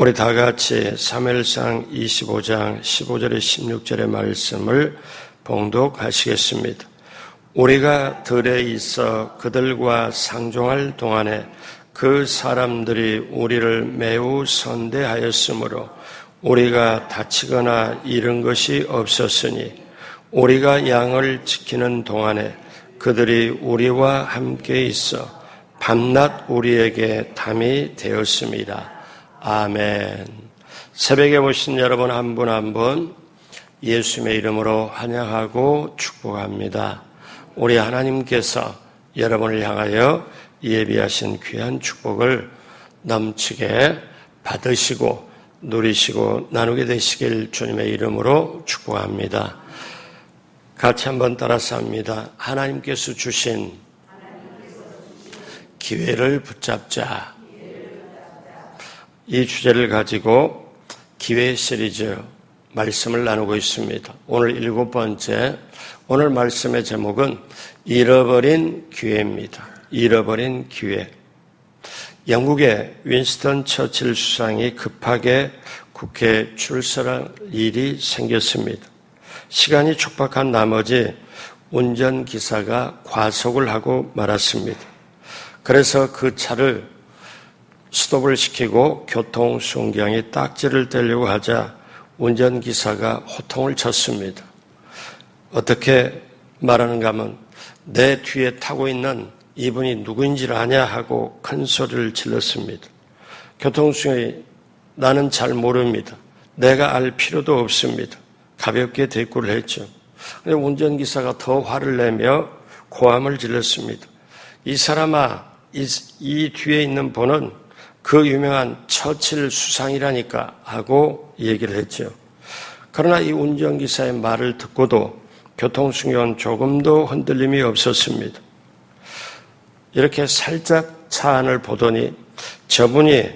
우리 다 같이 사무엘상 25장 15절에 16절의 말씀을 봉독하시겠습니다. 우리가 들에 있어 그들과 상종할 동안에 그 사람들이 우리를 매우 선대하였으므로 우리가 다치거나 잃은 것이 없었으니 우리가 양을 지키는 동안에 그들이 우리와 함께 있어 밤낮 우리에게 담이 되었습니다. 아멘. 새벽에 오신 여러분 한 분 한 분 예수님의 이름으로 환영하고 축복합니다. 우리 하나님께서 여러분을 향하여 예비하신 귀한 축복을 넘치게 받으시고 누리시고 나누게 되시길 주님의 이름으로 축복합니다. 같이 한번 따라서 합니다. 하나님께서 주신 기회를 붙잡자. 이 주제를 가지고 기회 시리즈 말씀을 나누고 있습니다. 오늘 7번째, 오늘 말씀의 제목은 잃어버린 기회입니다. 잃어버린 기회. 영국의 윈스턴 처칠 수상이 급하게 국회에 출석할 일이 생겼습니다. 시간이 촉박한 나머지 운전기사가 과속을 하고 말았습니다. 그래서 그 차를 스톱을 시키고 교통순경이 딱지를 떼려고 하자 운전기사가 호통을 쳤습니다. 어떻게 말하는가 하면 내 뒤에 타고 있는 이분이 누구인지를 아냐 하고 큰 소리를 질렀습니다. 교통순경이 나는 잘 모릅니다. 내가 알 필요도 없습니다. 가볍게 대꾸를 했죠. 그런데 운전기사가 더 화를 내며 고함을 질렀습니다. 이 사람아, 이 뒤에 있는 분은 그 유명한 처칠 수상이라니까 하고 얘기를 했죠. 그러나 이 운전기사의 말을 듣고도 교통순경은 조금도 흔들림이 없었습니다. 이렇게 살짝 차 안을 보더니 저분이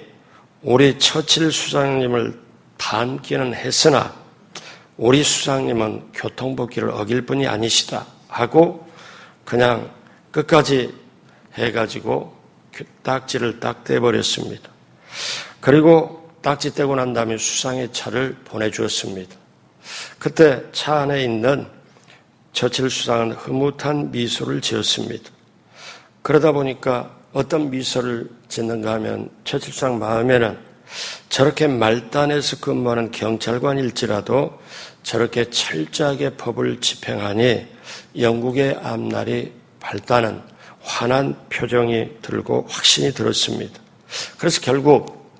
우리 처칠 수상님을 닮기는 했으나 우리 수상님은 교통법규를 어길 분이 아니시다 하고 그냥 끝까지 해가지고 딱지를 딱 떼버렸습니다. 그리고 딱지 떼고 난 다음에 수상의 차를 보내주었습니다. 그때 차 안에 있는 처칠 수상은 흐뭇한 미소를 지었습니다. 그러다 보니까 어떤 미소를 짓는가 하면 처칠 수상 마음에는 저렇게 말단에서 근무하는 경찰관일지라도 저렇게 철저하게 법을 집행하니 영국의 앞날이 밝다는 환한 표정이 들고 확신이 들었습니다. 그래서 결국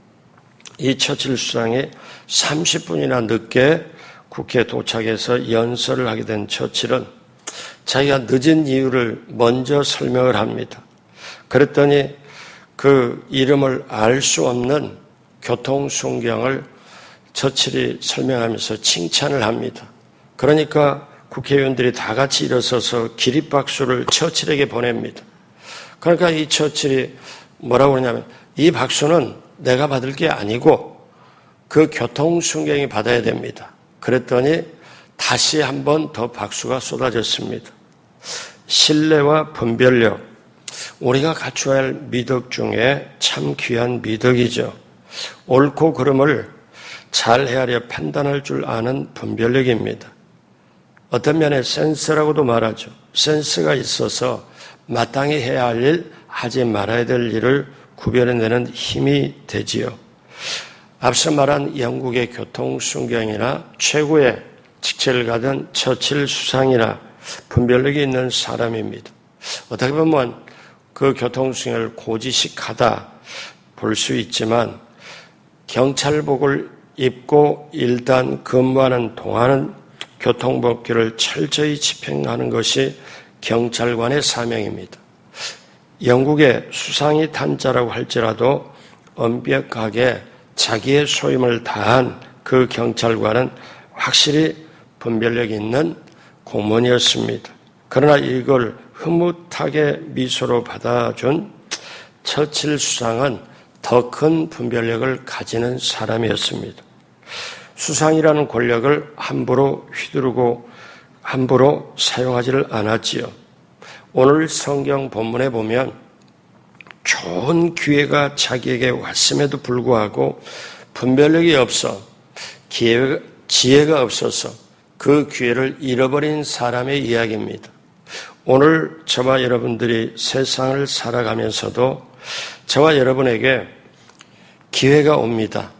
이 처칠 수상이 30분이나 늦게 국회에 도착해서 연설을 하게 된 처칠은 자기가 늦은 이유를 먼저 설명을 합니다. 그랬더니 그 이름을 알 수 없는 교통순경을 처칠이 설명하면서 칭찬을 합니다. 그러니까 국회의원들이 다 같이 일어서서 기립박수를 처칠에게 보냅니다. 그러니까 이 처칠이 뭐라고 그러냐면 이 박수는 내가 받을 게 아니고 그 교통순경이 받아야 됩니다. 그랬더니 다시 한 번 더 박수가 쏟아졌습니다. 신뢰와 분별력, 우리가 갖춰야 할 미덕 중에 참 귀한 미덕이죠. 옳고 그름을 잘 헤아려 판단할 줄 아는 분별력입니다. 어떤 면에 센스라고도 말하죠. 센스가 있어서 마땅히 해야 할 일, 하지 말아야 될 일을 구별해내는 힘이 되지요. 앞서 말한 영국의 교통순경이나 최고의 직책을 가진 처칠 수상이나 분별력이 있는 사람입니다. 어떻게 보면 그 교통순경을 고지식하다 볼 수 있지만 경찰복을 입고 일단 근무하는 동안은 교통법규를 철저히 집행하는 것이 경찰관의 사명입니다. 영국의 수상이 탄자라고 할지라도 엄격하게 자기의 소임을 다한 그 경찰관은 확실히 분별력 있는 공무원이었습니다. 그러나 이걸 흐뭇하게 미소로 받아준 처칠 수상은 더 큰 분별력을 가지는 사람이었습니다. 수상이라는 권력을 함부로 휘두르고 함부로 사용하지를 않았지요. 오늘 성경 본문에 보면 좋은 기회가 자기에게 왔음에도 불구하고 분별력이 없어 지혜가 없어서 그 기회를 잃어버린 사람의 이야기입니다. 오늘 저와 여러분들이 세상을 살아가면서도 저와 여러분에게 기회가 옵니다.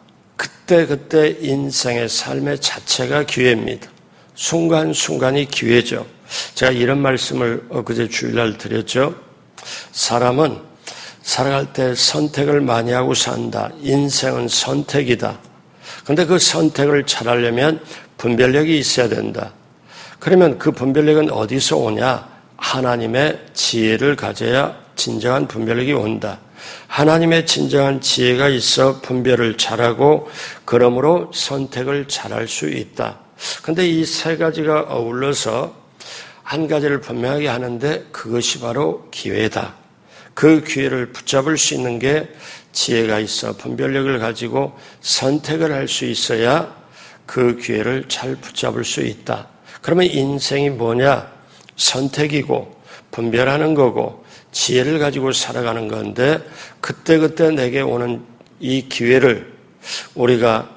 그때 인생의 삶의 자체가 기회입니다. 순간순간이 기회죠. 제가 이런 말씀을 엊그제 주일날 드렸죠. 사람은 살아갈 때 선택을 많이 하고 산다. 인생은 선택이다. 그런데 그 선택을 잘하려면 분별력이 있어야 된다. 그러면 그 분별력은 어디서 오냐? 하나님의 지혜를 가져야 진정한 분별력이 온다. 하나님의 진정한 지혜가 있어 분별을 잘하고 그러므로 선택을 잘할 수 있다. 그런데 이 세 가지가 어울러서 한 가지를 분명하게 하는데 그것이 바로 기회다. 그 기회를 붙잡을 수 있는 게 지혜가 있어 분별력을 가지고 선택을 할 수 있어야 그 기회를 잘 붙잡을 수 있다. 그러면 인생이 뭐냐? 선택이고 분별하는 거고 지혜를 가지고 살아가는 건데 그때 내게 오는 이 기회를 우리가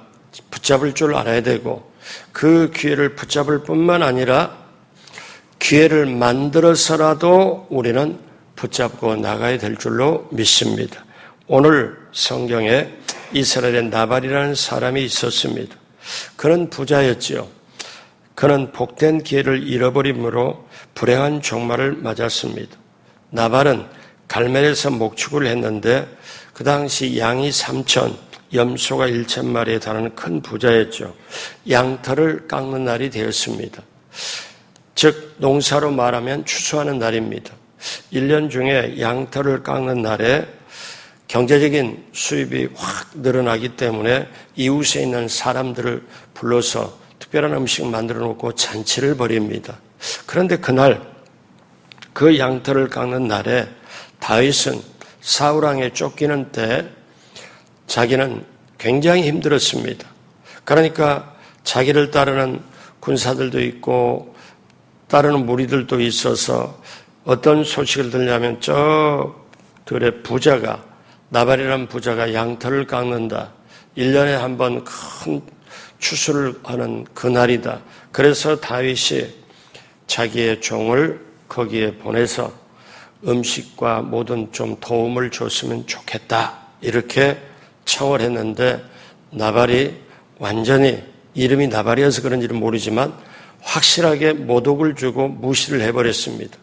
붙잡을 줄 알아야 되고 그 기회를 붙잡을 뿐만 아니라 기회를 만들어서라도 우리는 붙잡고 나가야 될 줄로 믿습니다. 오늘 성경에 이스라엘의 나발이라는 사람이 있었습니다. 그는 부자였지요. 그는 복된 기회를 잃어버림으로 불행한 종말을 맞았습니다. 나발은 갈멜에서 목축을 했는데 그 당시 양이 3,000, 염소가 1,000마리에 달하는 큰 부자였죠. 양털을 깎는 날이 되었습니다. 즉 농사로 말하면 추수하는 날입니다. 1년 중에 양털을 깎는 날에 경제적인 수입이 확 늘어나기 때문에 이웃에 있는 사람들을 불러서 특별한 음식 만들어 놓고 잔치를 벌입니다. 그런데 그날 그 양털을 깎는 날에 다윗은 사울왕에 쫓기는 때 자기는 굉장히 힘들었습니다. 그러니까 자기를 따르는 군사들도 있고 따르는 무리들도 있어서 어떤 소식을 들냐면 저들의 부자가 나발이라는 부자가 양털을 깎는다. 1년에 한 번 큰 추수를 하는 그날이다. 그래서 다윗이 자기의 종을 거기에 보내서 음식과 모든 좀 도움을 줬으면 좋겠다. 이렇게 청을 했는데 나발이 완전히 이름이 나발이어서 그런지는 모르지만 확실하게 모독을 주고 무시를 해버렸습니다.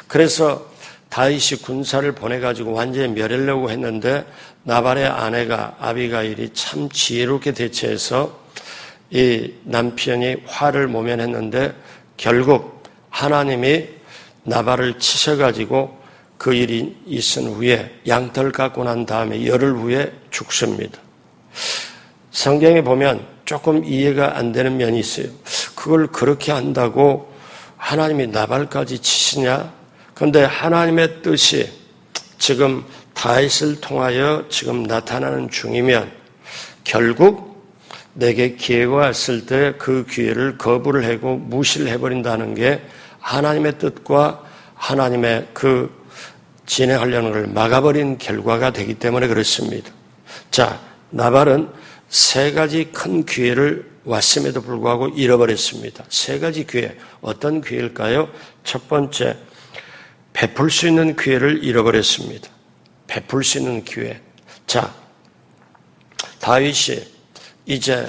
그래서 다윗이 군사를 보내가지고 완전히 멸하려고 했는데 나발의 아내가 아비가일이 참 지혜롭게 대처해서 이 남편이 화를 모면했는데 결국 하나님이 나발을 치셔가지고 그 일이 있은 후에 양털 깎고 난 다음에 열흘 후에 죽습니다. 성경에 보면 조금 이해가 안 되는 면이 있어요. 그걸 그렇게 한다고 하나님이 나발까지 치시냐? 그런데 하나님의 뜻이 지금 다윗을 통하여 지금 나타나는 중이면 결국 내게 기회가 왔을 때 그 기회를 거부를 하고 무시를 해버린다는 게 하나님의 뜻과 하나님의 그 진행하려는 걸 막아버린 결과가 되기 때문에 그렇습니다. 자, 나발은 세 가지 큰 기회를 왔음에도 불구하고 잃어버렸습니다. 세 가지 기회. 어떤 기회일까요? 첫 번째, 베풀 수 있는 기회를 잃어버렸습니다. 베풀 수 있는 기회. 자, 다윗이 이제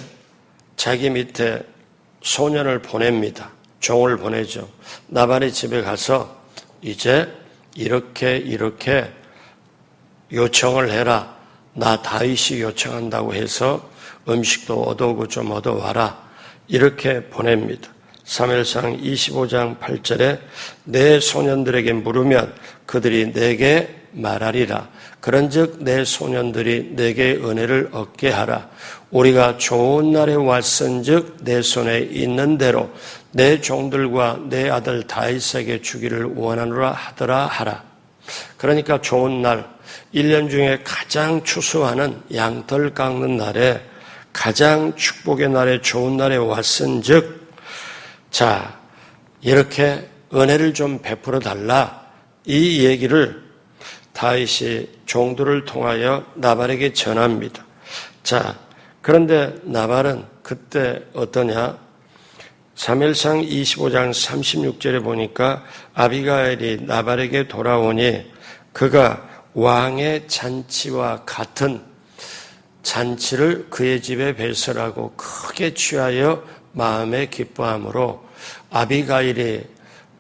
자기 밑에 소년을 보냅니다. 종을 보내죠. 나발의 집에 가서 이제 이렇게 요청을 해라. 나 다윗이 요청한다고 해서 음식도 얻어오고 좀 얻어와라. 이렇게 보냅니다. 사무엘상 25장 8절에 내 소년들에게 물으면 그들이 내게 말하리라. 그런즉 내 소년들이 내게 은혜를 얻게 하라. 우리가 좋은 날에 왔은즉 내 손에 있는 대로 내 종들과 내 아들 다윗에게 주기를 원하노라 하더라 하라. 그러니까 좋은 날, 1년 중에 가장 추수하는 양털 깎는 날에 가장 축복의 날에 좋은 날에 왔은즉 자, 이렇게 은혜를 좀 베풀어 달라. 이 얘기를 다윗이 종들을 통하여 나발에게 전합니다. 자, 그런데 나발은 그때 어떠냐? 사무엘상 25장 36절에 보니까 아비가일이 나발에게 돌아오니 그가 왕의 잔치와 같은 잔치를 그의 집에 배설하고 크게 취하여 마음에 기뻐함으로 아비가일이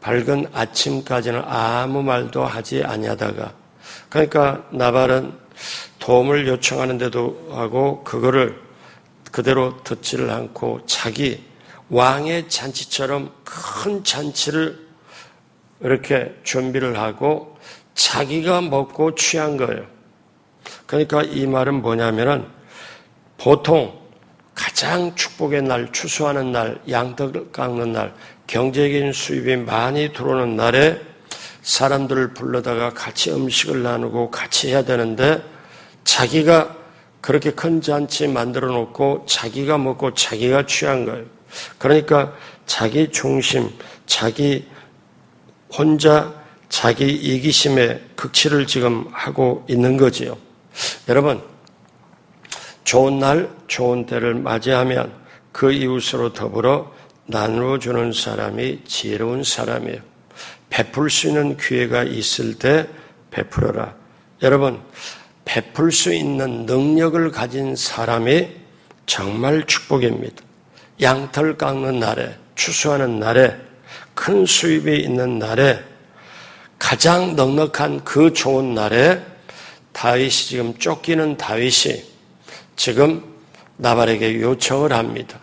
밝은 아침까지는 아무 말도 하지 아니하다가, 그러니까 나발은 도움을 요청하는데도 하고 그거를 그대로 듣지를 않고 자기 왕의 잔치처럼 큰 잔치를 이렇게 준비를 하고 자기가 먹고 취한 거예요. 그러니까 이 말은 뭐냐면은 보통 가장 축복의 날, 추수하는 날, 양떡을 깎는 날, 경제적인 수입이 많이 들어오는 날에 사람들을 불러다가 같이 음식을 나누고 같이 해야 되는데 자기가 그렇게 큰 잔치 만들어 놓고 자기가 먹고 자기가 취한 거예요. 그러니까 자기 중심, 자기 혼자 자기 이기심의 극치를 지금 하고 있는 거지요. 여러분, 좋은 날, 좋은 때를 맞이하면 그 이웃으로 더불어 나누어 주는 사람이 지혜로운 사람이에요. 베풀 수 있는 기회가 있을 때 베풀어라. 여러분, 베풀 수 있는 능력을 가진 사람이 정말 축복입니다. 양털 깎는 날에, 추수하는 날에, 큰 수입이 있는 날에, 가장 넉넉한 그 좋은 날에 다윗이 지금 쫓기는 다윗이 지금 나발에게 요청을 합니다.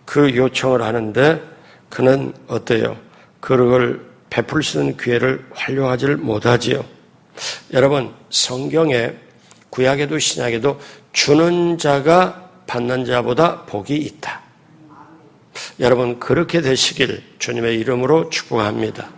그 요청을 하는데 그는 어때요? 그걸 베풀 수 있는 기회를 활용하지를 못하지요. 여러분, 성경에 구약에도 신약에도 주는 자가 받는 자보다 복이 있다. 여러분, 그렇게 되시길 주님의 이름으로 축복합니다.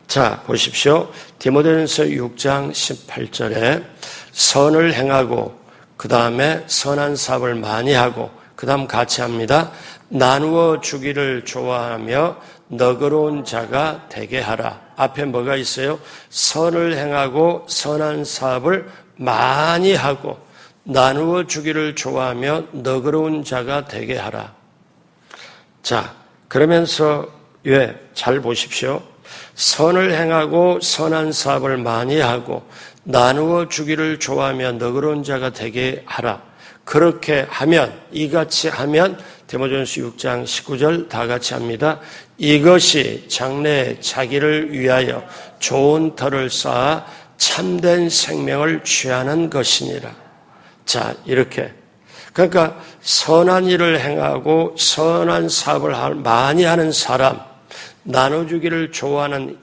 자, 보십시오. 디모데전서 6장 18절에 선을 행하고 그 다음에 선한 사업을 많이 하고 그 다음 같이 합니다. 나누어 주기를 좋아하며 너그러운 자가 되게 하라. 앞에 뭐가 있어요? 선을 행하고 선한 사업을 많이 하고 나누어 주기를 좋아하며 너그러운 자가 되게 하라. 자, 그러면서 잘 보십시오. 선을 행하고 선한 사업을 많이 하고 나누어 주기를 좋아하며 너그러운 자가 되게 하라. 그렇게 하면, 이같이 하면 디모데전서 6장 19절 다 같이 합니다. 이것이 장래에 자기를 위하여 좋은 터를 쌓아 참된 생명을 취하는 것이니라. 자, 이렇게. 그러니까 선한 일을 행하고 선한 사업을 많이 하는 사람, 나눠주기를 좋아하는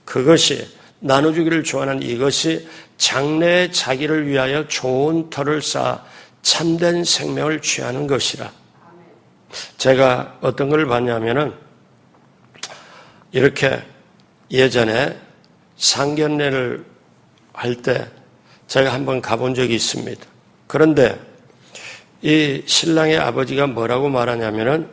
그것이 나눠주기를 좋아하는 이것이 장래에 자기를 위하여 좋은 터를 쌓아 참된 생명을 취하는 것이라. 제가 어떤 걸 봤냐면은 이렇게 예전에 상견례를 할 때 제가 한번 가본 적이 있습니다. 그런데 이 신랑의 아버지가 뭐라고 말하냐면은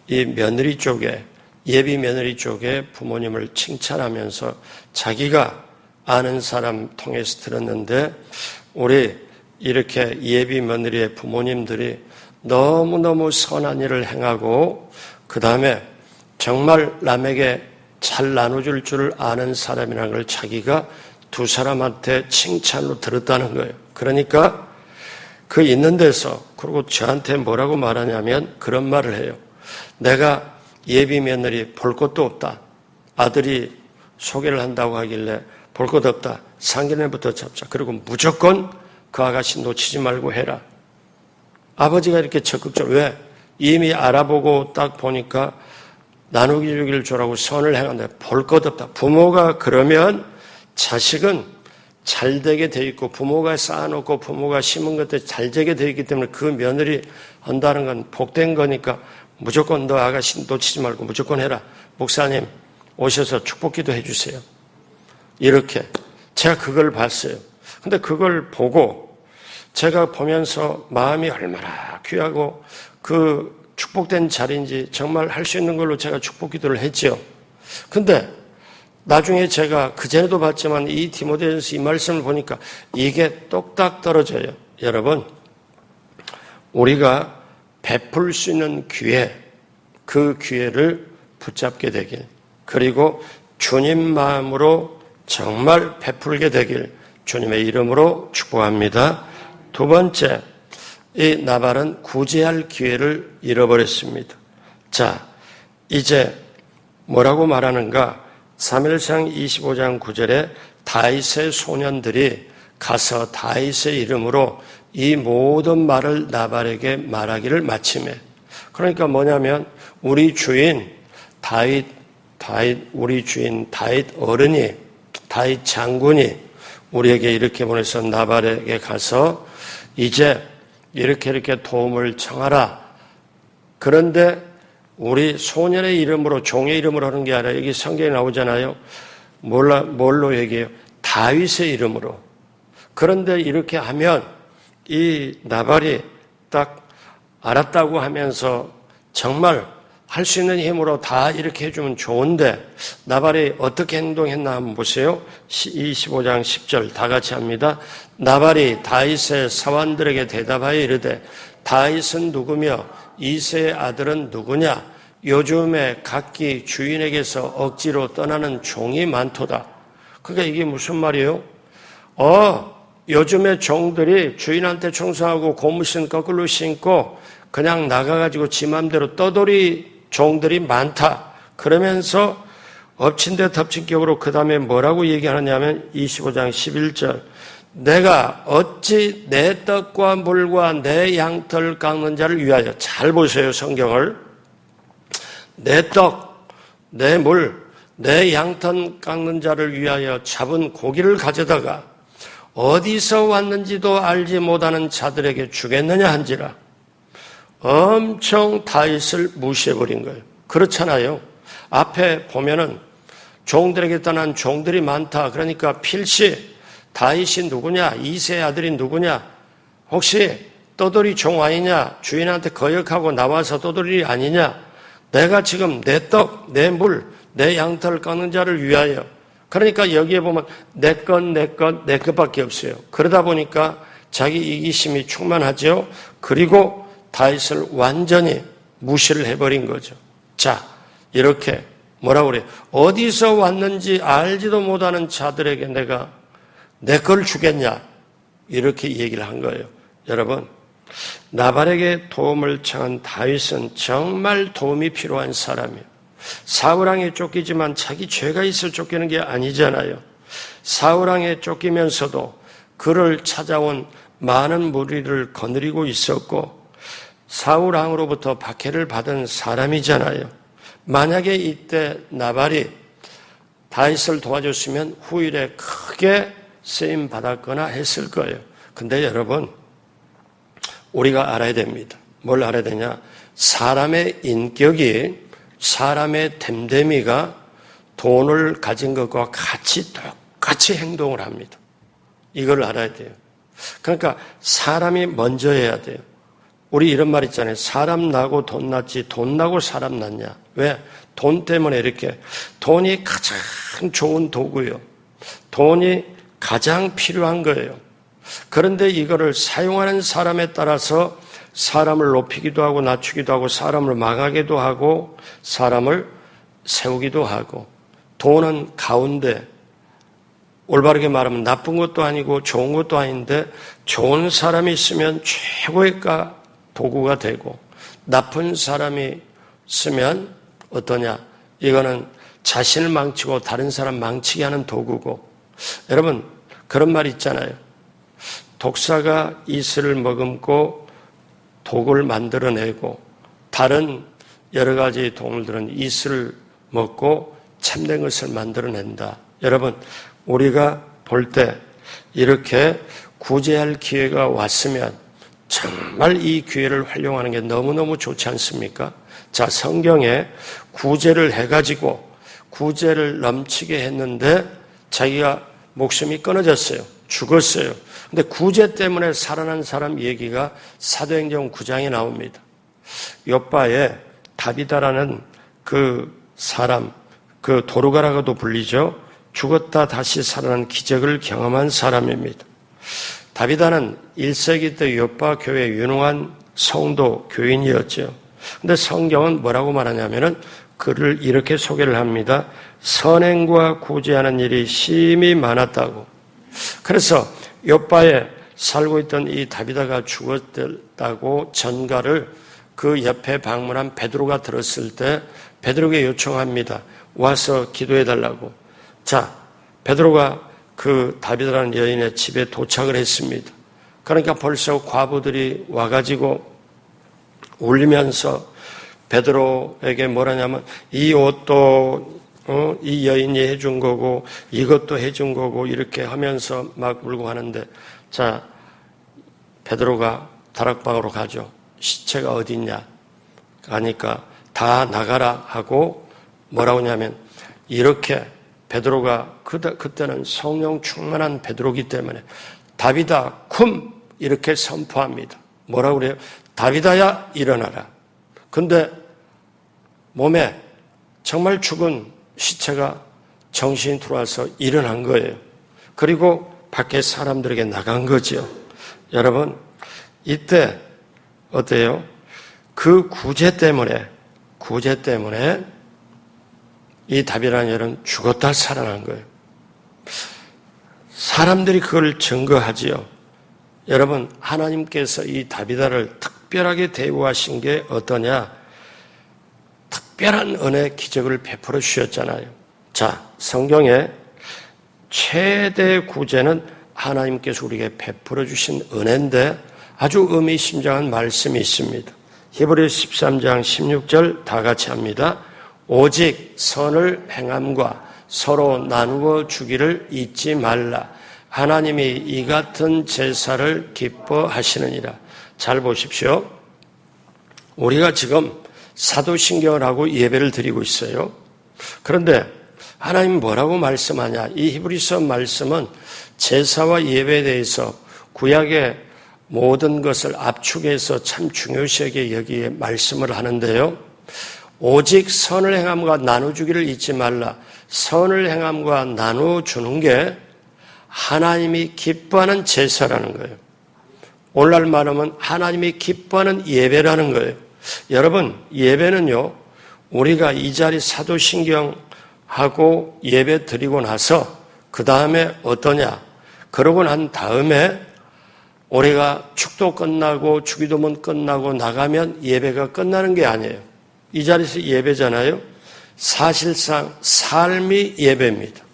이 며느리 쪽에, 예비 며느리 쪽에 부모님을 칭찬하면서 자기가 아는 사람 통해서 들었는데 우리 이렇게 예비 며느리의 부모님들이 너무너무 선한 일을 행하고 그 다음에 정말 남에게 잘 나눠줄 줄 아는 사람이라는 걸 자기가 두 사람한테 칭찬으로 들었다는 거예요. 그러니까 그 있는 데서, 그리고 저한테 뭐라고 말하냐면 그런 말을 해요. 내가 예비 며느리 볼 것도 없다. 아들이 소개를 한다고 하길래 볼 것 없다. 상견례부터 잡자. 그리고 무조건 그 아가씨 놓치지 말고 해라. 아버지가 이렇게 적극적으로, 왜? 이미 알아보고 딱 보니까 나누기 주기를 주라고 선을 행한다. 볼 것 없다. 부모가 그러면 자식은 잘 되게 돼 있고 부모가 쌓아놓고 부모가 심은 것들 잘 되게 돼 있기 때문에 그 며느리 한다는 건 복된 거니까 무조건 너 아가씨 놓치지 말고 무조건 해라. 목사님 오셔서 축복기도 해주세요. 이렇게 제가 그걸 봤어요. 근데 그걸 보고 제가 보면서 마음이 얼마나 귀하고 그 축복된 자리인지 정말 할 수 있는 걸로 제가 축복기도를 했죠. 근데 나중에 제가 그전에도 봤지만 이 디모데전서 이 말씀을 보니까 이게 똑딱 떨어져요. 여러분, 우리가 베풀 수 있는 기회, 그 기회를 붙잡게 되길, 그리고 주님 마음으로 정말 베풀게 되길 주님의 이름으로 축복합니다. 두 번째, 이 나발은 구제할 기회를 잃어버렸습니다. 자, 이제 뭐라고 말하는가? 사무엘상 25장 9절에 다윗의 소년들이 가서 다윗의 이름으로 이 모든 말을 나발에게 말하기를 마치매. 그러니까 뭐냐면 우리 주인 우리 주인 다윗 어른이, 다윗 장군이 우리에게 이렇게 보내서 나발에게 가서 이제 이렇게 도움을 청하라. 그런데 우리 소년의 이름으로, 종의 이름으로 하는 게 아니라 여기 성경에 나오잖아요. 뭘로 얘기해요? 다윗의 이름으로. 그런데 이렇게 하면 이 나발이 딱 알았다고 하면서 정말 할 수 있는 힘으로 다 이렇게 해주면 좋은데 나발이 어떻게 행동했나 한번 보세요. 25장 10절 다 같이 합니다. 나발이 다윗의 사환들에게 대답하여 이르되 다윗은 누구며 이새의 아들은 누구냐? 요즘에 각기 주인에게서 억지로 떠나는 종이 많도다. 그러니까 이게 무슨 말이에요? 요즘에 종들이 주인한테 충성하고 고무신 거꾸로 신고 그냥 나가가지고 지 맘대로 떠돌이 종들이 많다. 그러면서 엎친 데 덮친 격으로 그 다음에 뭐라고 얘기하느냐면 25장 11절 내가 어찌 내 떡과 물과 내 양털 깎는 자를 위하여, 잘 보세요 성경을, 내 떡, 내 물, 내 양털 깎는 자를 위하여 잡은 고기를 가져다가 어디서 왔는지도 알지 못하는 자들에게 주겠느냐 한지라. 엄청 다윗을 무시해버린 거예요. 그렇잖아요. 앞에 보면은 종들에게 떠난 종들이 많다. 그러니까 필시 다윗이 누구냐? 이새의 아들이 누구냐? 혹시 떠돌이 종 아니냐? 주인한테 거역하고 나와서 떠돌이 아니냐? 내가 지금 내 떡, 내 물, 내 양털을 깎는 자를 위하여. 그러니까 여기에 보면 내 것밖에 없어요. 그러다 보니까 자기 이기심이 충만하죠. 그리고 다윗을 완전히 무시를 해버린 거죠. 자, 이렇게 뭐라고 그래요? 어디서 왔는지 알지도 못하는 자들에게 내가 내 걸 주겠냐? 이렇게 얘기를 한 거예요. 여러분, 나발에게 도움을 청한 다윗은 정말 도움이 필요한 사람이에요. 사울왕에 쫓기지만 자기 죄가 있어 쫓기는 게 아니잖아요. 사울왕에 쫓기면서도 그를 찾아온 많은 무리를 거느리고 있었고 사울왕으로부터 박해를 받은 사람이잖아요. 만약에 이때 나발이 다윗을 도와줬으면 후일에 크게 쓰임 받았거나 했을 거예요. 근데 여러분, 우리가 알아야 됩니다. 뭘 알아야 되냐? 사람의 인격이, 사람의 됨됨이가 돈을 가진 것과 똑같이 행동을 합니다. 이걸 알아야 돼요. 그러니까 사람이 먼저 해야 돼요. 우리 이런 말 있잖아요. 사람 나고 돈 났지 돈 나고 사람 났냐. 왜? 돈 때문에 이렇게. 돈이 가장 좋은 도구예요. 돈이 가장 필요한 거예요. 그런데 이거를 사용하는 사람에 따라서 사람을 높이기도 하고 낮추기도 하고 사람을 망하기도 하고 사람을 세우기도 하고, 돈은 가운데, 올바르게 말하면 나쁜 것도 아니고 좋은 것도 아닌데 좋은 사람이 있으면 최고의 도구가 되고 나쁜 사람이 쓰면 어떠냐? 이거는 자신을 망치고 다른 사람 망치게 하는 도구고. 여러분, 그런 말 있잖아요. 독사가 이슬을 머금고 독을 만들어내고 다른 여러 가지 동물들은 이슬을 먹고 참된 것을 만들어낸다. 여러분, 우리가 볼 때 이렇게 구제할 기회가 왔으면 정말 이 기회를 활용하는 게 너무너무 좋지 않습니까? 자, 성경에 구제를 해가지고 구제를 넘치게 했는데 자기가 목숨이 끊어졌어요. 죽었어요. 근데 구제 때문에 살아난 사람 얘기가 사도행전 9장에 나옵니다. 욥바에 다비다라는 그 사람, 그 도르가라고도 불리죠. 죽었다 다시 살아난 기적을 경험한 사람입니다. 다비다는 1세기 때 욥바 교회의 유능한 성도, 교인이었죠. 근데 성경은 뭐라고 말하냐면은 그를 이렇게 소개를 합니다. 선행과 구제하는 일이 심히 많았다고. 그래서 욥바에 살고 있던 이 다비다가 죽었다고 전가를 그 옆에 방문한 베드로가 들었을 때 베드로에게 요청합니다. 와서 기도해달라고. 자, 베드로가 그 다비다라는 여인의 집에 도착을 했습니다. 그러니까 벌써 과부들이 와가지고 울리면서 베드로에게 뭐라냐면 이 옷도 이 여인이 해준 거고 이것도 해준 거고 이렇게 하면서 막 울고 하는데, 자, 베드로가 다락방으로 가죠. 시체가 어디 있냐 가니까 다 나가라 하고 뭐라고 하냐면 이렇게 베드로가 그때는 성령 충만한 베드로이기 때문에 다비다 쿰 이렇게 선포합니다. 뭐라고 그래요? 다비다야 일어나라. 근데 몸에 정말 죽은 시체가 정신이 들어와서 일어난 거예요. 그리고 밖에 사람들에게 나간 거죠. 여러분, 이때 어때요? 그 구제 때문에 이 다비라는 여인은 죽었다 살아난 거예요. 사람들이 그걸 증거하지요. 여러분, 하나님께서 이 다비다를 특별하게 대우하신 게 어떠냐? 특별한 은혜 기적을 베풀어 주셨잖아요. 자, 성경에 최대 구제는 하나님께서 우리에게 베풀어 주신 은혜인데 아주 의미심장한 말씀이 있습니다. 히브리서 13장 16절 다 같이 합니다. 오직 선을 행함과 서로 나누어 주기를 잊지 말라. 하나님이 이 같은 제사를 기뻐하시느니라. 잘 보십시오. 우리가 지금 사도신경을 하고 예배를 드리고 있어요. 그런데 하나님 뭐라고 말씀하냐? 이 히브리서 말씀은 제사와 예배에 대해서 구약의 모든 것을 압축해서 참 중요시하게 여기에 말씀을 하는데요. 오직 선을 행함과 나눠주기를 잊지 말라. 선을 행함과 나눠주는 게 하나님이 기뻐하는 제사라는 거예요. 오늘날 말하면 하나님이 기뻐하는 예배라는 거예요. 여러분, 예배는요, 우리가 이 자리 사도신경하고 예배 드리고 나서 그 다음에 어떠냐? 그러고 난 다음에 우리가 축도 끝나고 주기도문 끝나고 나가면 예배가 끝나는 게 아니에요. 이 자리에서 예배잖아요. 사실상 삶이 예배입니다.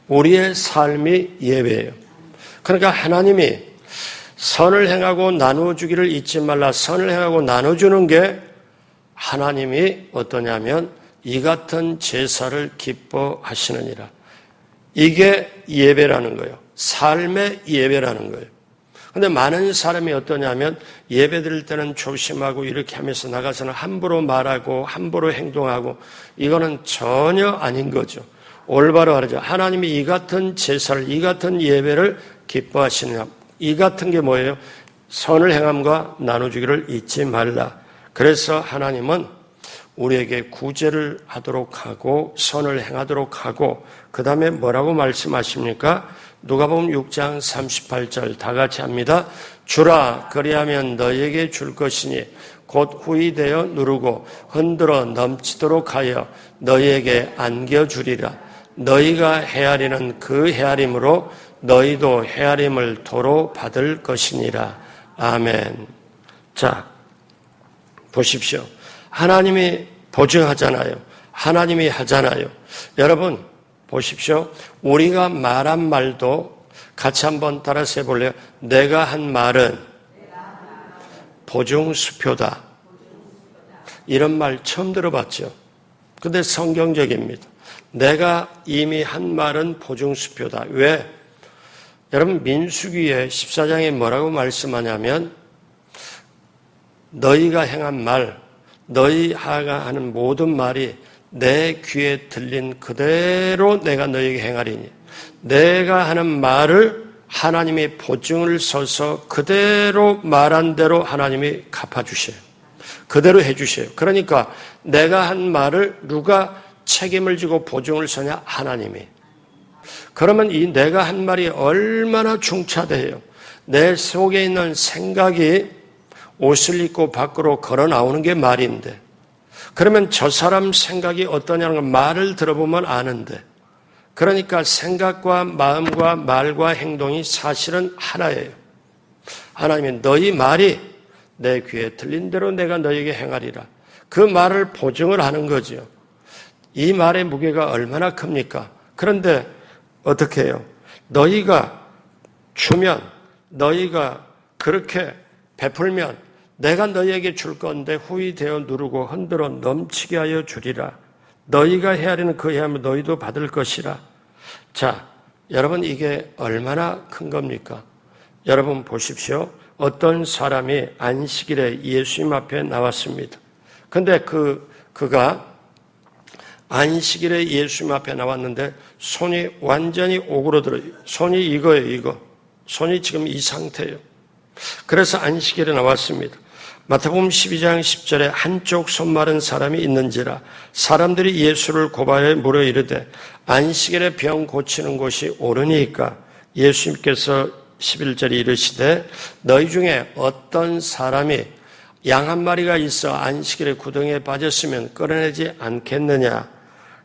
우리의 삶이 예배예요. 그러니까 하나님이 선을 행하고 나눠주기를 잊지 말라. 선을 행하고 나눠주는 게 하나님이 어떠냐면 이 같은 제사를 기뻐하시느니라. 이게 예배라는 거예요. 삶의 예배라는 거예요. 근데 많은 사람이 어떠냐면 예배 드릴 때는 조심하고 이렇게 하면서 나가서는 함부로 말하고 함부로 행동하고 이거는 전혀 아닌 거죠. 올바로 하죠. 하나님이 이 같은 제사를, 이 같은 예배를 기뻐하시느냐. 이 같은 게 뭐예요? 선을 행함과 나눠주기를 잊지 말라. 그래서 하나님은 우리에게 구제를 하도록 하고 선을 행하도록 하고 그 다음에 뭐라고 말씀하십니까? 누가복음 6장 38절 다 같이 합니다. 주라 그리하면 너에게 줄 것이니 곧 후이되어 누르고 흔들어 넘치도록 하여 너희에게 안겨주리라. 너희가 헤아리는 그 헤아림으로 너희도 헤아림을 도로 받을 것이니라. 아멘. 자, 보십시오. 하나님이 보증하잖아요. 하나님이 하잖아요. 여러분 보십시오. 우리가 말한 말도 같이 한번 따라서 해볼래요? 내가 한 말은 보증수표다. 이런 말 처음 들어봤죠? 근데 성경적입니다. 내가 이미 한 말은 보증수표다. 왜? 여러분 민수기의 14장에 뭐라고 말씀하냐면 너희가 행한 말, 너희가 하는 모든 말이 내 귀에 들린 그대로 내가 너희에게 행하리니 내가 하는 말을 하나님이 보증을 서서 그대로 말한 대로 하나님이 갚아주셔요. 그대로 해주셔요. 그러니까 내가 한 말을 누가 책임을 지고 보증을 서냐? 하나님이. 그러면 이 내가 한 말이 얼마나 중차대해요. 내 속에 있는 생각이 옷을 입고 밖으로 걸어 나오는 게 말인데, 그러면 저 사람 생각이 어떠냐는 걸 말을 들어보면 아는데, 그러니까 생각과 마음과 말과 행동이 사실은 하나예요. 하나님이 너희 말이 내 귀에 들린 대로 내가 너에게 행하리라. 그 말을 보증을 하는 거죠. 이 말의 무게가 얼마나 큽니까? 그런데 어떻게 해요? 너희가 주면, 너희가 그렇게 베풀면 내가 너희에게 줄 건데 후히 되어 누르고 흔들어 넘치게 하여 주리라. 너희가 헤아리는 그 헤아림을 너희도 받을 것이라. 자, 여러분 이게 얼마나 큰 겁니까? 여러분 보십시오. 어떤 사람이 안식일에 예수님 앞에 나왔습니다. 근데 그가 안식일에 예수님 앞에 나왔는데 손이 완전히 오그러들어요. 손이 이거예요, 이거. 손이 지금 이 상태예요. 그래서 안식일에 나왔습니다. 마태복음 12장 10절에 한쪽 손 마른 사람이 있는지라 사람들이 예수를 고발해 물어 이르되 안식일에 병 고치는 것이 옳으니까 예수님께서 11절에 이르시되 너희 중에 어떤 사람이 양 한 마리가 있어 안식일에 구덩이에 빠졌으면 끌어내지 않겠느냐.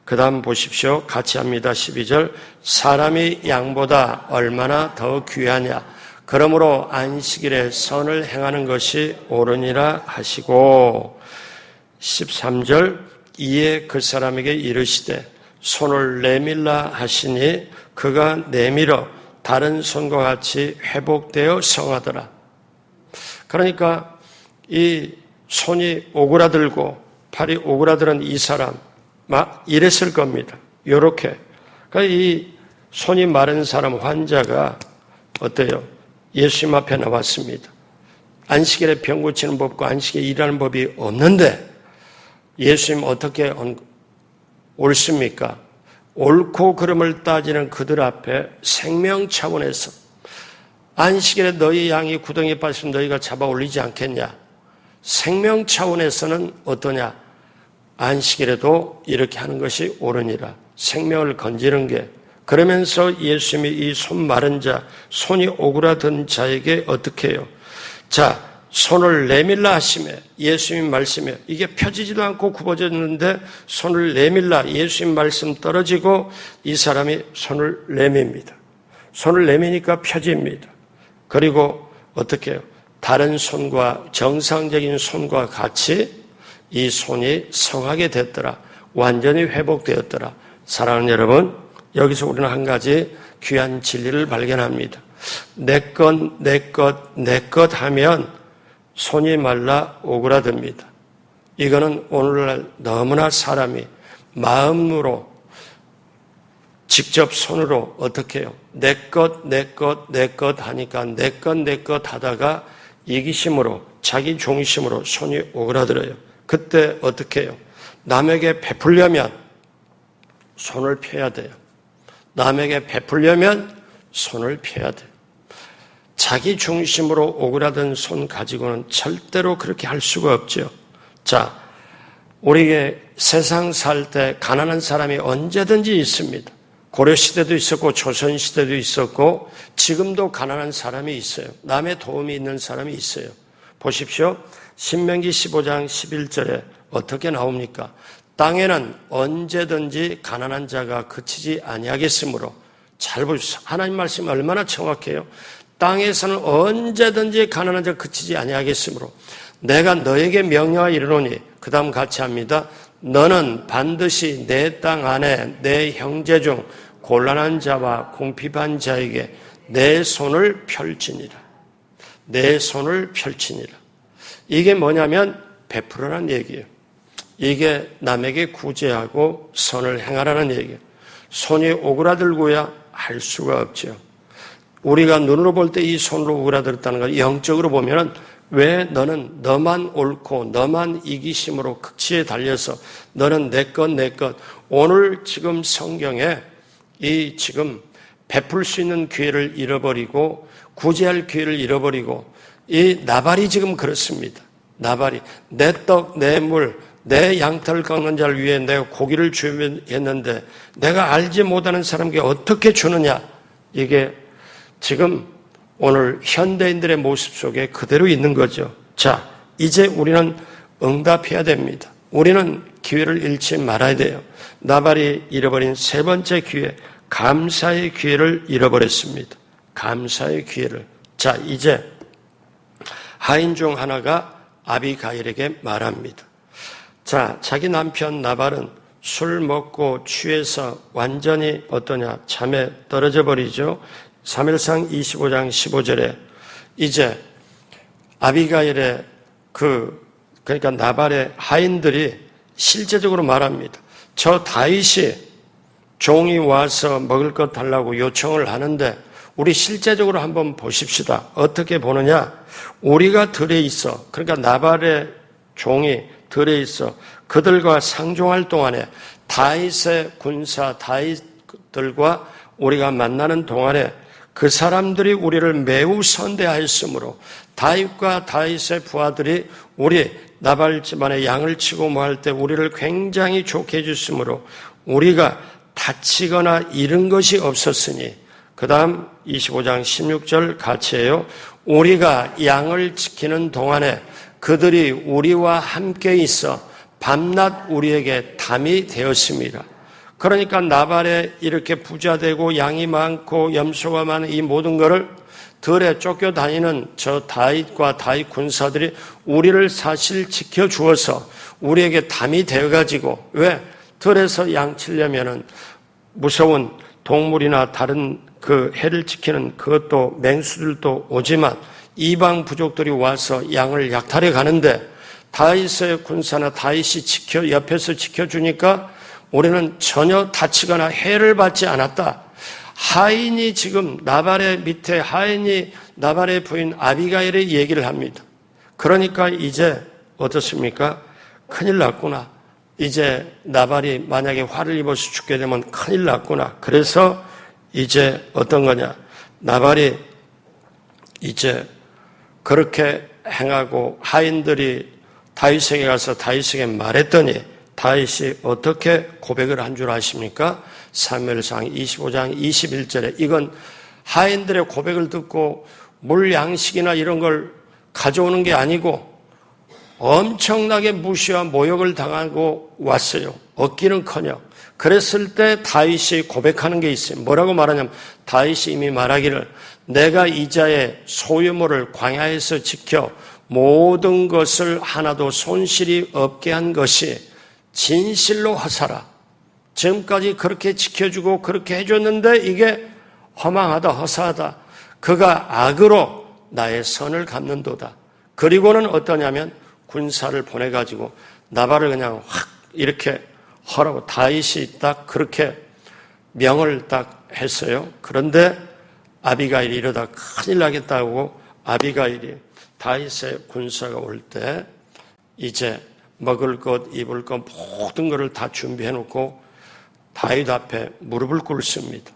그 다음 보십시오. 같이 합니다. 12절 사람이 양보다 얼마나 더 귀하냐. 그러므로 안식일에 선을 행하는 것이 옳으니라 하시고 13절 이에 그 사람에게 이르시되 손을 내밀라 하시니 그가 내밀어 다른 손과 같이 회복되어 성하더라. 그러니까 이 손이 오그라들고 팔이 오그라드는 이 사람 막 이랬을 겁니다. 요렇게. 그러니까 이 손이 마른 사람 환자가 어때요? 예수님 앞에 나왔습니다. 안식일에 병 고치는 법과 안식일에 일하는 법이 없는데 예수님 어떻게 옳습니까? 옳고 그름을 따지는 그들 앞에 생명 차원에서 안식일에 너희 양이 구덩이에 빠졌으면 너희가 잡아 올리지 않겠냐? 생명 차원에서는 어떠냐? 안식일에도 이렇게 하는 것이 옳으니라. 생명을 건지는 게. 그러면서 예수님이 이 손 마른 자, 손이 오그라든 자에게 어떻게 해요? 자, 손을 내밀라 하시며 예수님 말씀에 이게 펴지지도 않고 굽어졌는데 손을 내밀라 예수님 말씀 떨어지고 이 사람이 손을 내밉니다. 손을 내미니까 펴집니다. 그리고 어떻게 해요? 다른 손과 정상적인 손과 같이 이 손이 성하게 됐더라. 완전히 회복되었더라. 사랑하는 여러분, 여기서 우리는 한 가지 귀한 진리를 발견합니다. 내 것 하면 손이 말라 오그라듭니다. 이거는 오늘날 너무나 사람이 마음으로 직접 손으로 어떻게 해요? 내 것 하니까 내 것 하다가 이기심으로 자기 중심으로 손이 오그라들어요. 그때 어떻게 해요? 남에게 베풀려면 손을 펴야 돼요. 남에게 베풀려면 손을 펴야 돼요. 자기 중심으로 오그라든 손 가지고는 절대로 그렇게 할 수가 없죠. 자, 우리에게 세상 살 때 가난한 사람이 언제든지 있습니다. 고려시대도 있었고 조선시대도 있었고 지금도 가난한 사람이 있어요. 남의 도움이 있는 사람이 있어요. 보십시오. 신명기 15장 11절에 어떻게 나옵니까? 땅에는 언제든지 가난한 자가 그치지 아니하겠으므로. 잘 보십시오. 하나님 말씀이 얼마나 정확해요. 땅에서는 언제든지 가난한 자가 그치지 아니하겠으므로 내가 너에게 명령하여 이르노니 그 다음 같이 합니다. 너는 반드시 내 땅 안에 내 형제 중 곤란한 자와 궁핍한 자에게 내 손을 펼치니라. 내 손을 펼치니라. 이게 뭐냐면 베풀으라는 얘기예요. 이게 남에게 구제하고 선을 행하라는 얘기예요. 손이 오그라들고야 할 수가 없죠. 우리가 눈으로 볼 때 이 손으로 오그라들었다는 걸 영적으로 보면은 왜 너는 너만 옳고 너만 이기심으로 극치에 달려서 너는 내 것 오늘 지금 성경에 이 지금 베풀 수 있는 기회를 잃어버리고 구제할 기회를 잃어버리고 이 나발이 지금 그렇습니다. 나발이 내 떡, 내 물, 내 양털 깎는 자를 위해 내가 고기를 주했는데 내가 알지 못하는 사람에게 어떻게 주느냐. 이게 지금 오늘 현대인들의 모습 속에 그대로 있는 거죠. 자, 이제 우리는 응답해야 됩니다. 우리는 기회를 잃지 말아야 돼요. 나발이 잃어버린 세 번째 기회, 감사의 기회를 잃어버렸습니다. 감사의 기회를. 자, 이제 하인 중 하나가 아비가일에게 말합니다. 자, 자기 남편 나발은 술 먹고 취해서 완전히 어떠냐? 잠에 떨어져 버리죠. 사무엘상 25장 15절에 이제 아비가일의 그러니까 나발의 하인들이 실제적으로 말합니다. 저 다윗이 종이 와서 먹을 것 달라고 요청을 하는데 우리 실제적으로 한번 보십시다. 어떻게 보느냐? 우리가 들에 있어. 그러니까 나발의 종이 들에 있어. 그들과 상종할 동안에 다윗의 군사 다윗들과 우리가 만나는 동안에 그 사람들이 우리를 매우 선대하였으므로 다윗과 다윗의 부하들이 우리 나발 집안에 양을 치고 뭐 할 때 우리를 굉장히 좋게 해줬으므로 우리가 다치거나 잃은 것이 없었으니 그 다음 25장 16절 같이 해요. 우리가 양을 지키는 동안에 그들이 우리와 함께 있어 밤낮 우리에게 담이 되었습니다. 그러니까 나발에 이렇게 부자되고 양이 많고 염소가 많은 이 모든 것을 들에 쫓겨다니는 저 다윗과 다윗 군사들이 우리를 사실 지켜주어서 우리에게 담이 되어가지고 왜? 들에서 양 치려면은 무서운 동물이나 다른 그 해를 지키는 그것도 맹수들도 오지만 이방 부족들이 와서 양을 약탈해 가는데 다윗의 군사나 다윗이 옆에서 지켜주니까 우리는 전혀 다치거나 해를 받지 않았다. 하인이 지금 나발의 밑에 하인이 나발의 부인 아비가일의 얘기를 합니다. 그러니까 이제 어떻습니까? 큰일 났구나. 이제 나발이 만약에 화를 입어서 죽게 되면 큰일 났구나. 그래서 이제 어떤 거냐? 나발이 이제 그렇게 행하고 하인들이 다윗에게 가서 다윗에게 말했더니 다윗이 어떻게 고백을 한 줄 아십니까? 사무엘상 25장 21절에 이건 하인들의 고백을 듣고 물 양식이나 이런 걸 가져오는 게 아니고 엄청나게 무시와 모욕을 당하고 왔어요. 얻기는커녕. 그랬을 때 다윗이 고백하는 게 있어요. 뭐라고 말하냐면 다윗이 이미 말하기를 내가 이자의 소유물을 광야에서 지켜 모든 것을 하나도 손실이 없게 한 것이 진실로 하사라. 지금까지 그렇게 지켜주고 그렇게 해줬는데 이게 허망하다 허사하다. 그가 악으로 나의 선을 갚는도다. 그리고는 어떠냐면 군사를 보내가지고 나발을 그냥 확 이렇게 하라고 다윗이 딱 그렇게 명을 딱 했어요. 그런데 아비가일이 이러다 큰일 나겠다고 아비가일이 다윗의 군사가 올 때 이제 먹을 것, 입을 것 모든 것을 다 준비해 놓고 다윗 앞에 무릎을 꿇습니다.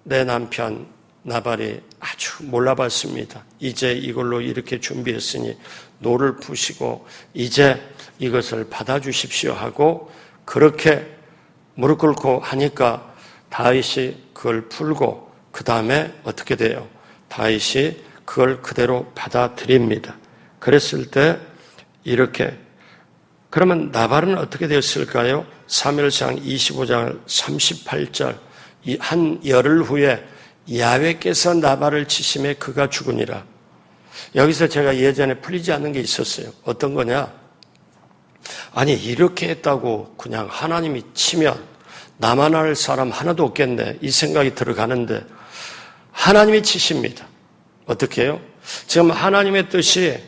내 남편 나발이 아주 몰라봤습니다. 이제 이걸로 이렇게 준비했으니 노를 푸시고 이제 이것을 받아주십시오 하고 그렇게 무릎 꿇고 하니까 다윗이 그걸 풀고 그 다음에 어떻게 돼요? 다윗이 그걸 그대로 받아들입니다. 그랬을 때 이렇게 그러면 나발은 어떻게 되었을까요? 사무엘상 25장 38절 한 열흘 후에 야훼께서 나발을 치심에 그가 죽으니라. 여기서 제가 예전에 풀리지 않는 게 있었어요. 어떤 거냐? 아니 이렇게 했다고 그냥 하나님이 치면 나만 할 사람 하나도 없겠네 이 생각이 들어가는데 하나님이 치십니다. 어떻게 해요? 지금 하나님의 뜻이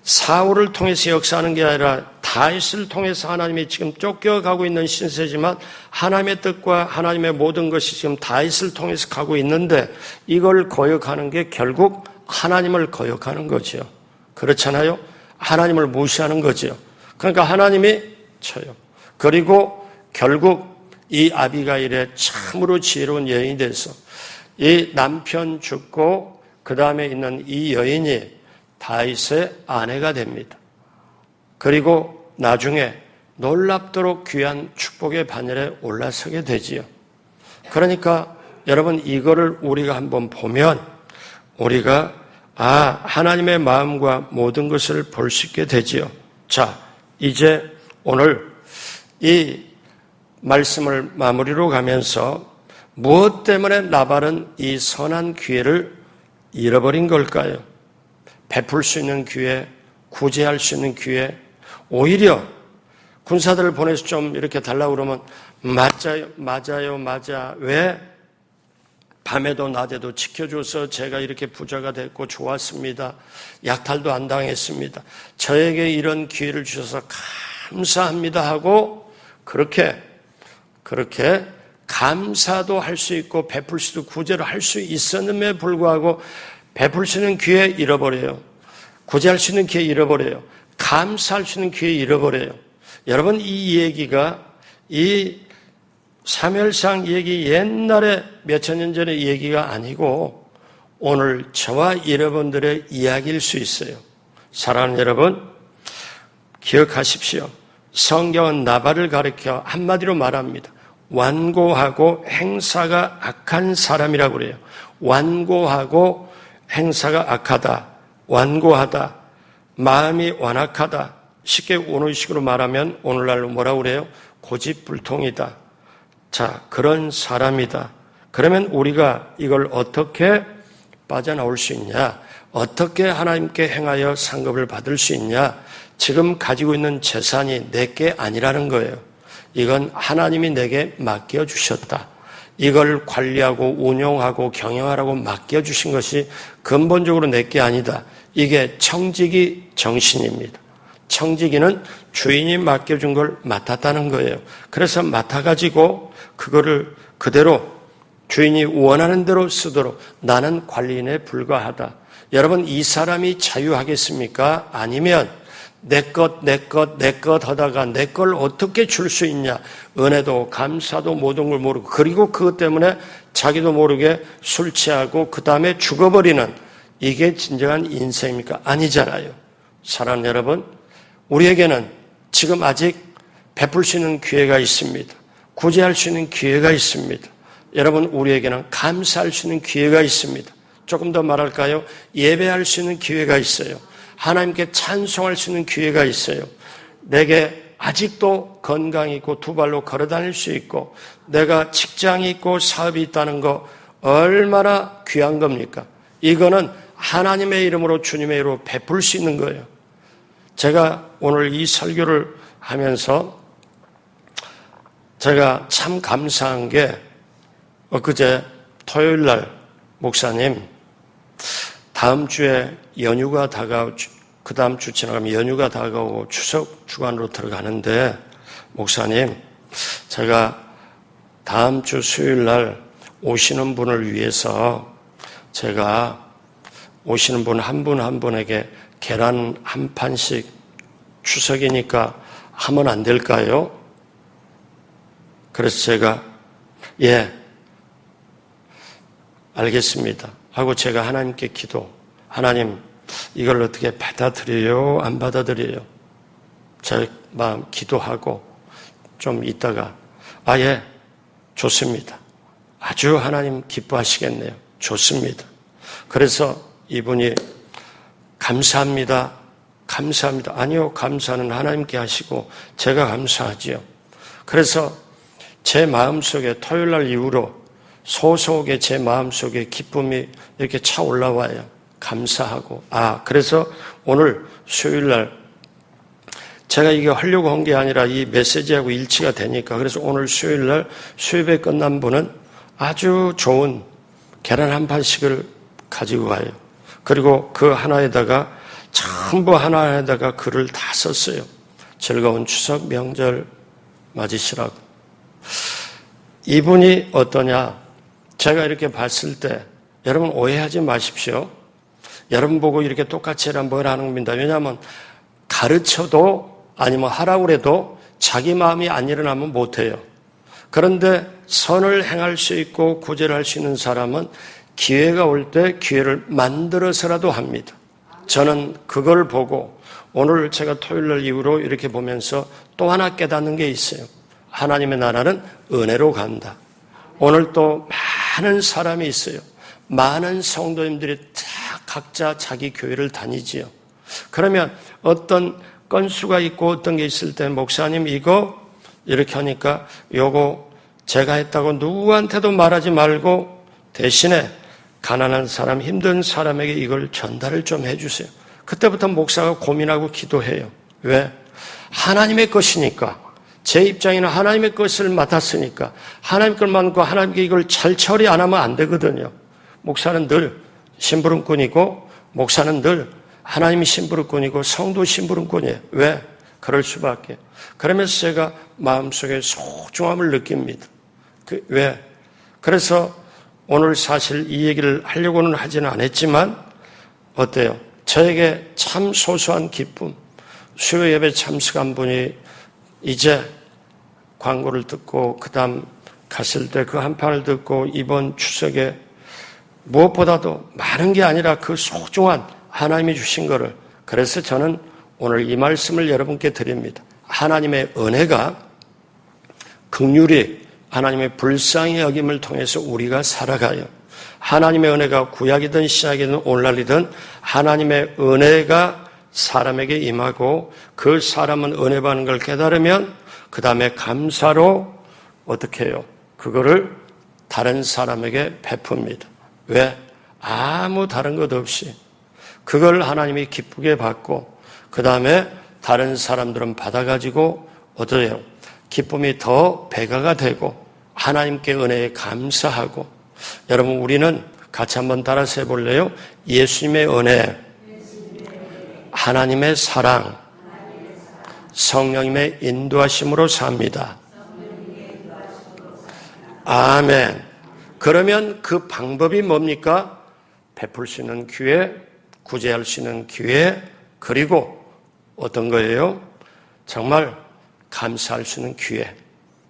사울을 통해서 역사하는 게 아니라 다윗을 통해서 하나님이 지금 쫓겨가고 있는 신세지만 하나님의 뜻과 하나님의 모든 것이 지금 다윗을 통해서 가고 있는데 이걸 거역하는 게 결국 하나님을 거역하는 거죠. 그렇잖아요? 하나님을 무시하는 거죠. 그러니까 하나님이 쳐요. 그리고 결국 이 아비가일의 참으로 지혜로운 여인이 돼서 이 남편 죽고 그 다음에 있는 이 여인이 다윗의 아내가 됩니다. 그리고 나중에 놀랍도록 귀한 축복의 반열에 올라서게 되지요. 그러니까 여러분 이거를 우리가 한번 보면 우리가 하나님의 마음과 모든 것을 볼 수 있게 되지요. 자, 이제 오늘 이 말씀을 마무리로 가면서 무엇 때문에 나발은 이 선한 기회를 잃어버린 걸까요? 베풀 수 있는 기회, 구제할 수 있는 기회, 오히려 군사들을 보내서 좀 이렇게 달라고 그러면 맞아. 왜? 밤에도 낮에도 지켜줘서 제가 이렇게 부자가 됐고 좋았습니다. 약탈도 안 당했습니다. 저에게 이런 기회를 주셔서 감사합니다 하고 그렇게 감사도 할 수 있고 베풀 수도 구제를 할 수 있었음에 불구하고 베풀 수 있는 기회 잃어버려요. 구제할 수 있는 기회 잃어버려요. 감사할 수 있는 기회 잃어버려요. 여러분 이 얘기가 이 사무엘상 얘기 옛날에 몇천 년 전의 얘기가 아니고 오늘 저와 여러분들의 이야기일 수 있어요. 사랑하는 여러분 기억하십시오. 성경은 나발을 가리켜 한마디로 말합니다. 완고하고 행사가 악한 사람이라고 그래요. 완고하고 행사가 악하다. 완고하다. 마음이 완악하다. 쉽게 오늘식으로 말하면 오늘날로 뭐라고 그래요? 고집불통이다. 자, 그런 사람이다. 그러면 우리가 이걸 어떻게 빠져나올 수 있냐? 어떻게 하나님께 행하여 상급을 받을 수 있냐? 지금 가지고 있는 재산이 내게 아니라는 거예요. 이건 하나님이 내게 맡겨주셨다. 이걸 관리하고 운용하고 경영하라고 맡겨주신 것이 근본적으로 내게 아니다. 이게 청지기 정신입니다. 청지기는 주인이 맡겨준 걸 맡았다는 거예요. 그래서 맡아가지고 그거를 그대로 주인이 원하는 대로 쓰도록 나는 관리인에 불과하다. 여러분 이 사람이 자유하겠습니까? 아니면 내 것 하다가 내 걸 어떻게 줄 수 있냐. 은혜도 감사도 모든 걸 모르고 그리고 그것 때문에 자기도 모르게 술 취하고 그 다음에 죽어버리는 이게 진정한 인생입니까? 아니잖아요. 사랑하는 여러분 우리에게는 지금 아직 베풀 수 있는 기회가 있습니다. 구제할 수 있는 기회가 있습니다. 여러분 우리에게는 감사할 수 있는 기회가 있습니다. 조금 더 말할까요? 예배할 수 있는 기회가 있어요. 하나님께 찬송할 수 있는 기회가 있어요. 내게 아직도 건강이 있고 두 발로 걸어 다닐 수 있고 내가 직장이 있고 사업이 있다는 거 얼마나 귀한 겁니까? 이거는 하나님의 이름으로 주님의 이름으로 베풀 수 있는 거예요. 제가 오늘 이 설교를 하면서 제가 참 감사한 게 엊그제 토요일 날 목사님 다음 주에 연휴가 다가오고 그 다음 주 지나가면 연휴가 다가오고 추석 주간으로 들어가는데 목사님 제가 다음 주 수요일 날 오시는 분을 위해서 제가 오시는 분 한 분 한 분에게 계란 한 판씩 추석이니까 하면 안 될까요? 그래서 제가 예 알겠습니다 하고 제가 하나님께 하나님 이걸 어떻게 받아들여요? 안 받아들여요? 제 마음 기도하고 좀 있다가 예 좋습니다. 아주 하나님 기뻐하시겠네요. 좋습니다. 그래서 이분이 감사합니다. 아니요, 감사는 하나님께 하시고 제가 감사하지요. 그래서 제 마음속에 토요일 날 이후로 소소하게 제 마음속에 기쁨이 이렇게 차올라와요. 감사하고. 그래서 오늘 수요일 날 제가 이게 하려고 한 게 아니라 이 메시지하고 일치가 되니까 그래서 오늘 수요일 날 수요일에 끝난 분은 아주 좋은 계란 한 판씩을 가지고 가요. 그리고 그 하나에다가 전부 하나에다가 글을 다 썼어요. 즐거운 추석 명절 맞으시라고. 이분이 어떠냐? 제가 이렇게 봤을 때 여러분 오해하지 마십시오. 여러분 보고 이렇게 똑같이 해라 뭘 하는 겁니다. 왜냐하면 가르쳐도 아니면 하라고 해도 자기 마음이 안 일어나면 못해요. 그런데 선을 행할 수 있고 구제를 할 수 있는 사람은 기회가 올 때 기회를 만들어서라도 합니다. 저는 그걸 보고 오늘 제가 토요일 날 이후로 이렇게 보면서 또 하나 깨닫는 게 있어요. 하나님의 나라는 은혜로 간다. 오늘 또 많은 사람이 있어요. 많은 성도님들이 다 각자 자기 교회를 다니지요. 그러면 어떤 건수가 있고 어떤 게 있을 때 목사님 이거 이렇게 하니까 요거 제가 했다고 누구한테도 말하지 말고 대신에 가난한 사람, 힘든 사람에게 이걸 전달을 좀 해주세요. 그때부터 목사가 고민하고 기도해요. 왜? 하나님의 것이니까. 제 입장에는 하나님의 것을 맡았으니까 하나님 걸 맡고 하나님께 이걸 잘 처리 안 하면 안 되거든요. 목사는 늘 심부름꾼이고 목사는 늘 하나님이 심부름꾼이고 성도 심부름꾼이에요. 왜? 그럴 수밖에. 그러면서 제가 마음속에 소중함을 느낍니다. 왜? 그래서 오늘 사실 이 얘기를 하려고는 하지는 않았지만 어때요? 저에게 참 소소한 기쁨. 수요 예배 참석한 분이 이제 광고를 듣고 그 다음 갔을 때 그 한 판을 듣고 이번 추석에 무엇보다도 많은 게 아니라 그 소중한 하나님이 주신 거를, 그래서 저는 오늘 이 말씀을 여러분께 드립니다. 하나님의 은혜가 긍휼히 하나님의 불쌍히 여김을 통해서 우리가 살아가요. 하나님의 은혜가 구약이든 신약이든 오늘날이든 하나님의 은혜가 사람에게 임하고 그 사람은 은혜 받는 걸 깨달으면 그 다음에 감사로 어떻게 해요? 그거를 다른 사람에게 베풉니다. 왜? 아무 다른 것 없이 그걸 하나님이 기쁘게 받고 그 다음에 다른 사람들은 받아가지고 어떠해요? 기쁨이 더 배가가 되고 하나님께 은혜에 감사하고. 여러분 우리는 같이 한번 따라서 해볼래요? 예수님의 은혜, 하나님의 사랑, 성령님의 인도하심으로 삽니다. 아멘. 그러면 그 방법이 뭡니까? 베풀 수 있는 기회, 구제할 수 있는 기회, 그리고 어떤 거예요? 정말 감사할 수 있는 기회.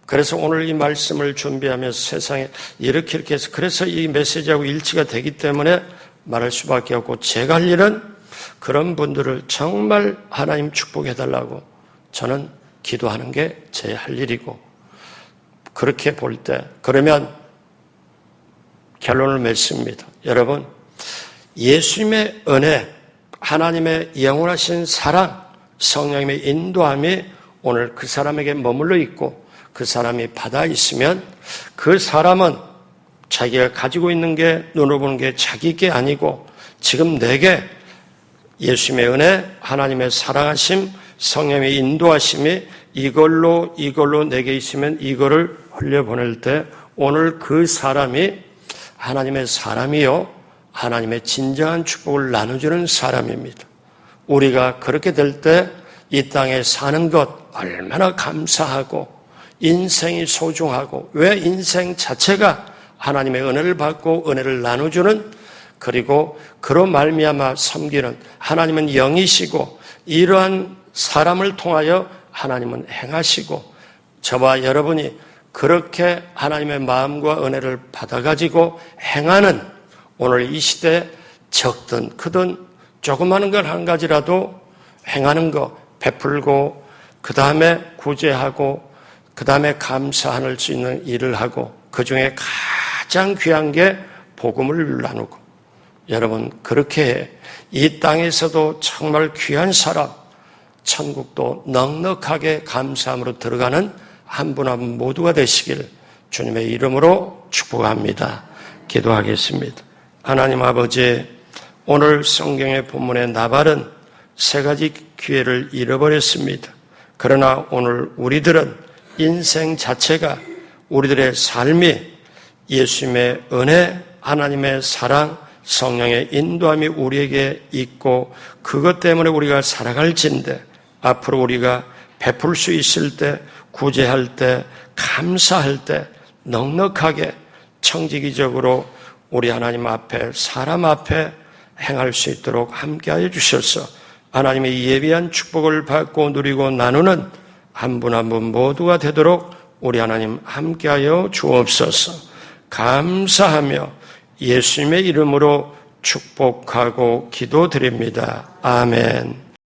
그래서 오늘 이 말씀을 준비하면서 세상에 이렇게 해서 그래서 이 메시지하고 일치가 되기 때문에 말할 수밖에 없고, 제가 할 일은 그런 분들을 정말 하나님 축복해달라고 저는 기도하는 게 제 할 일이고, 그렇게 볼 때 그러면 결론을 맺습니다. 여러분, 예수님의 은혜, 하나님의 영원하신 사랑, 성령님의 인도함이 오늘 그 사람에게 머물러 있고 그 사람이 받아 있으면 그 사람은 자기가 가지고 있는 게 눈으로 보는 게 자기 게 아니고 지금 내게 예수님의 은혜, 하나님의 사랑하심, 성령의 인도하심이 이걸로 내게 있으면 이거를 흘려보낼 때 오늘 그 사람이 하나님의 사람이요, 하나님의 진정한 축복을 나눠주는 사람입니다. 우리가 그렇게 될 때 이 땅에 사는 것 얼마나 감사하고 인생이 소중하고, 왜? 인생 자체가 하나님의 은혜를 받고 은혜를 나눠주는, 그리고 그로 말미암아 섬기는 하나님은 영이시고 이러한 사람을 통하여 하나님은 행하시고, 저와 여러분이 그렇게 하나님의 마음과 은혜를 받아가지고 행하는 오늘 이 시대 적든 크든 조그마한 걸 한 가지라도 행하는 거, 베풀고 그 다음에 구제하고 그 다음에 감사할 수 있는 일을 하고, 그 중에 가장 귀한 게 복음을 나누고. 여러분 그렇게 이 땅에서도 정말 귀한 사람, 천국도 넉넉하게 감사함으로 들어가는 한 분 한 분 모두가 되시길 주님의 이름으로 축복합니다. 기도하겠습니다. 하나님 아버지, 오늘 성경의 본문의 나발은 세 가지 기회를 잃어버렸습니다. 그러나 오늘 우리들은 인생 자체가, 우리들의 삶이 예수님의 은혜, 하나님의 사랑, 성령의 인도함이 우리에게 있고 그것 때문에 우리가 살아갈진데, 앞으로 우리가 베풀 수 있을 때, 구제할 때, 감사할 때 넉넉하게 청지기적으로 우리 하나님 앞에, 사람 앞에 행할 수 있도록 함께하여 주셔서 하나님의 예비한 축복을 받고 누리고 나누는 한 분 한 분 모두가 되도록 우리 하나님 함께하여 주옵소서. 감사하며 예수님의 이름으로 축복하고 기도드립니다. 아멘.